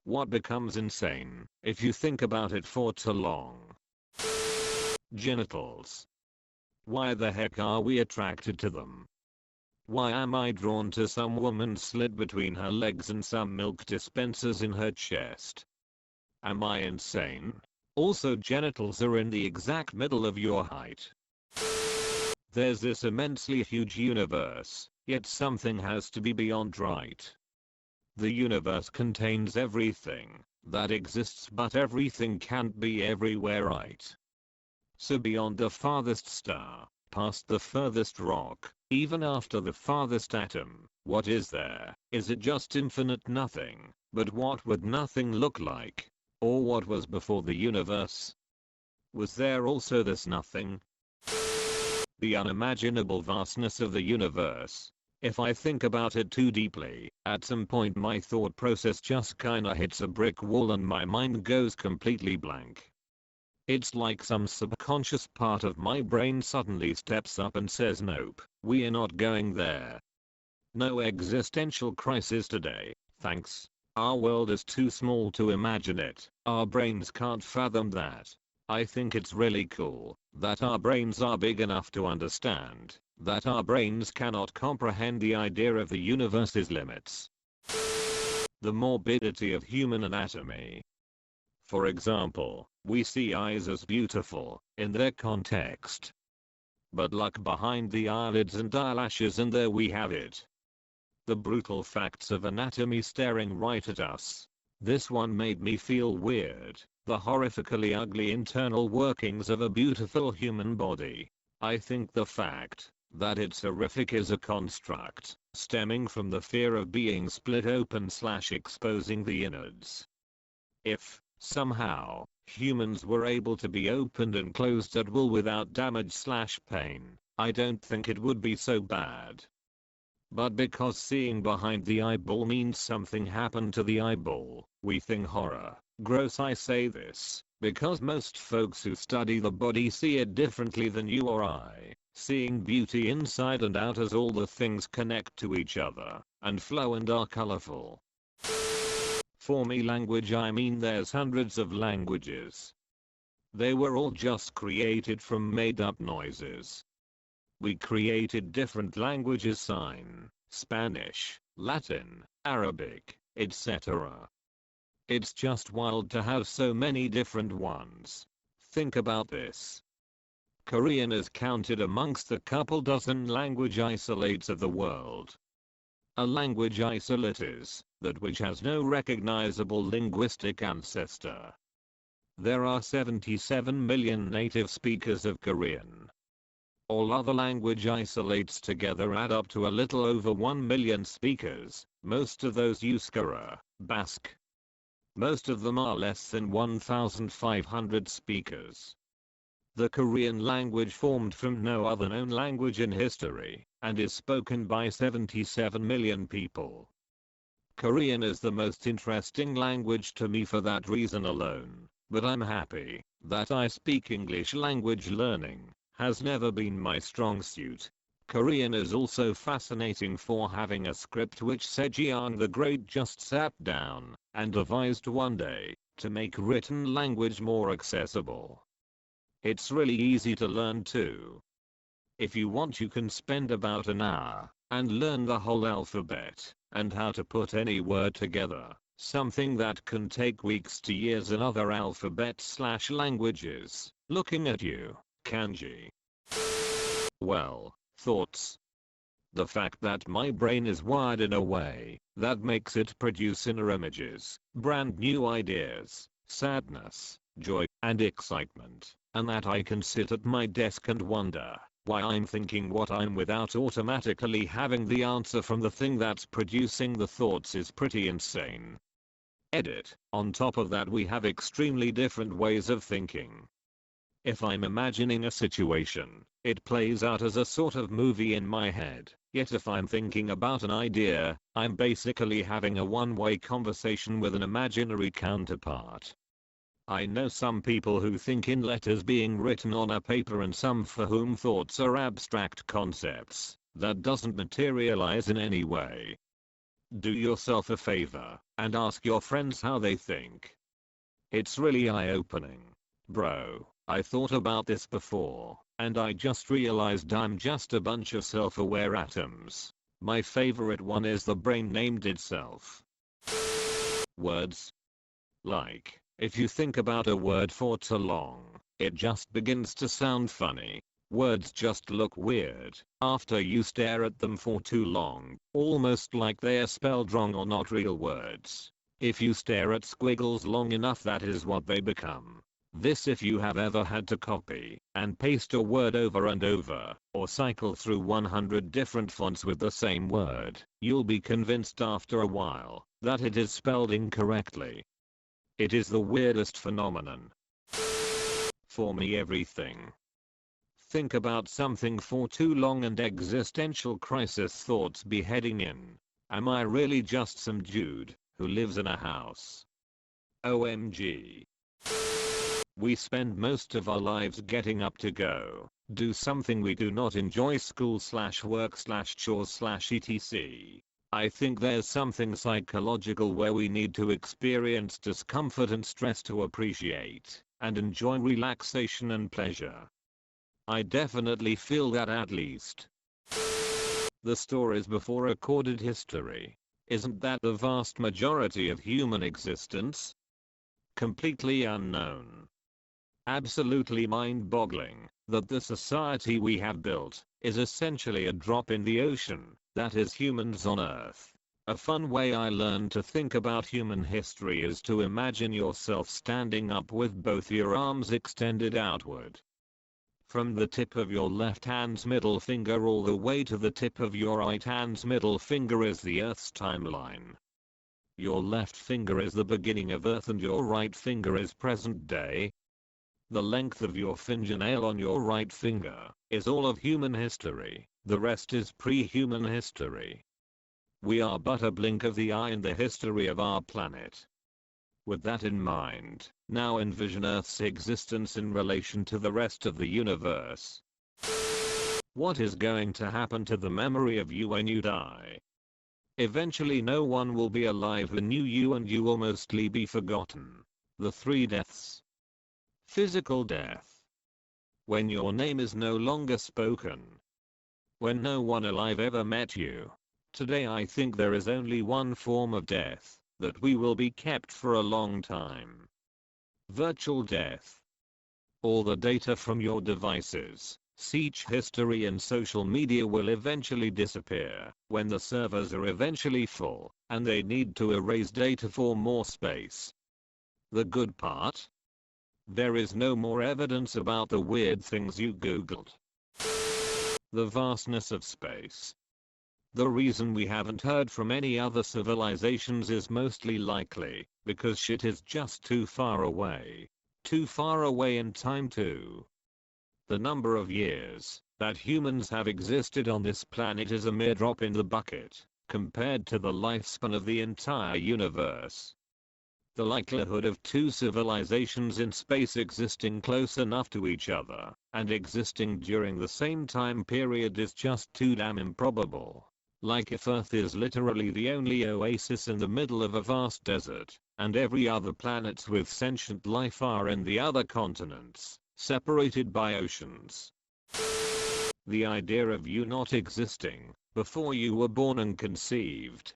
What becomes insane if you think about it for too long? Genitals. Why the heck are we attracted to them? Why am I drawn to some woman's slit between her legs and some milk dispensers in her chest? Am I insane? Also, genitals are in the exact middle of your height. There's this immensely huge universe, yet something has to be beyond right. The universe contains everything that exists, but everything can't be everywhere, right? So beyond the farthest star, past the furthest rock, even after the farthest atom, what is there? Is it just infinite nothing? But what would nothing look like? Or what was before the universe? Was there also this nothing? The unimaginable vastness of the universe. If I think about it too deeply, at some point my thought process just kinda hits a brick wall and my mind goes completely blank. It's like some subconscious part of my brain suddenly steps up and says, nope, we're not going there. No existential crisis today, thanks. Our world is too small to imagine it. Our brains can't fathom that. I think it's really cool that our brains are big enough to understand that our brains cannot comprehend the idea of the universe's limits. The morbidity of human anatomy. For example, we see eyes as beautiful in their context. But look behind the eyelids and eyelashes and there we have it. The brutal facts of anatomy staring right at us. This one made me feel weird. The horrifically ugly internal workings of a beautiful human body. I think the fact that it's horrific is a construct stemming from the fear of being split open / exposing the innards. If, somehow, humans were able to be opened and closed at will without damage / pain, I don't think it would be so bad. But because seeing behind the eyeball means something happened to the eyeball, we think horror. Gross. I say this because most folks who study the body see it differently than you or I, seeing beauty inside and out as all the things connect to each other and flow and are colorful. For me, language, I mean there's hundreds of languages. They were all just created from made up noises. We created different languages, sign, Spanish, Latin, Arabic, etc. It's just wild to have so many different ones. Think about this. Korean is counted amongst the couple dozen language isolates of the world. A language isolate is that which has no recognizable linguistic ancestor. There are 77 million native speakers of Korean. All other language isolates together add up to a little over 1 million speakers. Most of those use Kara, Basque. Most of them are less than 1,500 speakers. The Korean language formed from no other known language in history, and is spoken by 77 million people. Korean is the most interesting language to me for that reason alone, but I'm happy that I speak English. Language learning has never been my strong suit. Korean is also fascinating for having a script which Sejong the Great just sat down and devised one day to make written language more accessible. It's really easy to learn too. If you want, you can spend about an hour and learn the whole alphabet and how to put any word together, something that can take weeks to years in other alphabets / languages. Looking at you, kanji. Well, thoughts. The fact that my brain is wired in a way that makes it produce inner images, brand new ideas, sadness, joy, and excitement, and that I can sit at my desk and wonder why I'm thinking what I'm without automatically having the answer from the thing that's producing the thoughts is pretty insane. Edit. On top of that, we have extremely different ways of thinking. If I'm imagining a situation, it plays out as a sort of movie in my head. Yet if I'm thinking about an idea, I'm basically having a one-way conversation with an imaginary counterpart. I know some people who think in letters being written on a paper and some for whom thoughts are abstract concepts that doesn't materialize in any way. Do yourself a favor and ask your friends how they think. It's really eye-opening. Bro, I thought about this before, and I just realized I'm just a bunch of self-aware atoms. My favorite one is the brain named itself. Words. Like, if you think about a word for too long, it just begins to sound funny. Words just look weird after you stare at them for too long, almost like they are spelled wrong or not real words. If you stare at squiggles long enough, that is what they become. This if you have ever had to copy and paste a word over and over, or cycle through 100 different fonts with the same word, you'll be convinced after a while that it is spelled incorrectly. It is the weirdest phenomenon. For me, everything. Think about something for too long and existential crisis thoughts be heading in. Am I really just some dude who lives in a house? OMG. We spend most of our lives getting up to go do something we do not enjoy, school/work/chores/etc. I think there's something psychological where we need to experience discomfort and stress to appreciate and enjoy relaxation and pleasure. I definitely feel that, at least. The stories before recorded history. Isn't that the vast majority of human existence? Completely unknown. Absolutely mind-boggling that the society we have built is essentially a drop in the ocean that is humans on Earth. A fun way I learned to think about human history is to imagine yourself standing up with both your arms extended outward. From the tip of your left hand's middle finger all the way to the tip of your right hand's middle finger is the Earth's timeline. Your left finger is the beginning of Earth and your right finger is present day. The length of your fingernail on your right finger is all of human history, the rest is pre-human history. We are but a blink of the eye in the history of our planet. With that in mind, now envision Earth's existence in relation to the rest of the universe. What is going to happen to the memory of you when you die? Eventually no one will be alive who knew you and you will mostly be forgotten. The 3 deaths. Physical death. When your name is no longer spoken. When no one alive ever met you. Today I think there is only one form of death that we will be kept for a long time. Virtual death. All the data from your devices, search history and social media will eventually disappear when the servers are eventually full and they need to erase data for more space. The good part? There is no more evidence about the weird things you googled. The vastness of space. The reason we haven't heard from any other civilizations is mostly likely because shit is just too far away. Too far away in time too. The number of years that humans have existed on this planet is a mere drop in the bucket compared to the lifespan of the entire universe. The likelihood of 2 civilizations in space existing close enough to each other and existing during the same time period is just too damn improbable. Like if Earth is literally the only oasis in the middle of a vast desert, and every other planets with sentient life are in the other continents, separated by oceans. The idea of you not existing before you were born and conceived.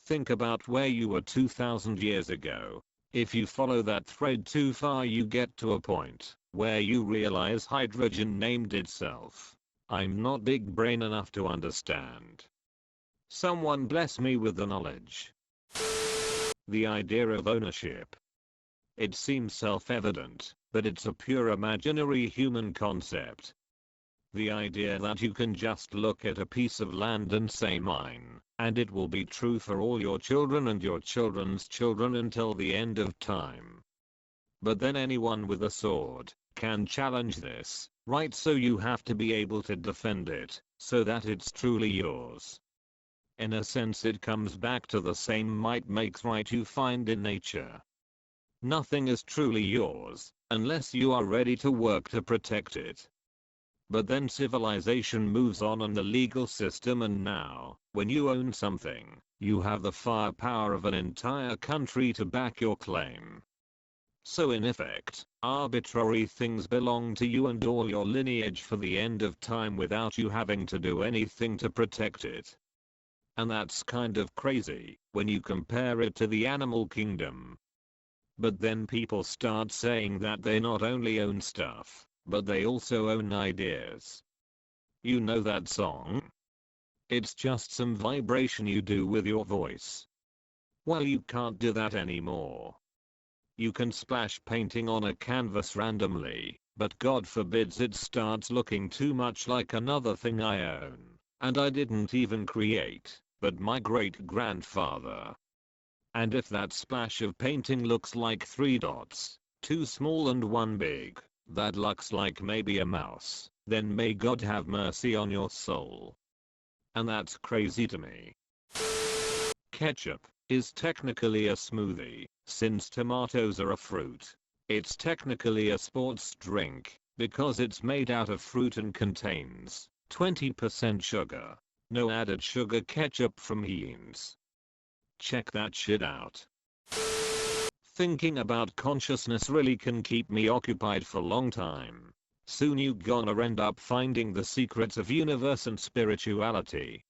Think about where you were 2000 years ago. If you follow that thread too far you get to a point where you realize hydrogen named itself. I'm not big brain enough to understand. Someone bless me with the knowledge. The idea of ownership. It seems self-evident, but it's a pure imaginary human concept. The idea that you can just look at a piece of land and say mine, and it will be true for all your children and your children's children until the end of time. But then anyone with a sword can challenge this, right? So you have to be able to defend it, so that it's truly yours. In a sense it comes back to the same might makes right you find in nature. Nothing is truly yours, unless you are ready to work to protect it. But then civilization moves on and the legal system, and now, when you own something, you have the firepower of an entire country to back your claim. So in effect, arbitrary things belong to you and all your lineage for the end of time without you having to do anything to protect it. And that's kind of crazy when you compare it to the animal kingdom. But then people start saying that they not only own stuff, but they also own ideas. You know that song? It's just some vibration you do with your voice. Well, you can't do that anymore. You can splash painting on a canvas randomly, but God forbids it starts looking too much like another thing I own, and I didn't even create, but my great-grandfather. And if that splash of painting looks like 3 dots, 2 small and 1 big, that looks like maybe a mouse, then may God have mercy on your soul. And that's crazy to me. Ketchup is technically a smoothie, since tomatoes are a fruit. It's technically a sports drink, because it's made out of fruit and contains 20% sugar. No added sugar ketchup from Heinz. Check that shit out. Thinking about consciousness really can keep me occupied for a long time. Soon you gonna end up finding the secrets of universe and spirituality.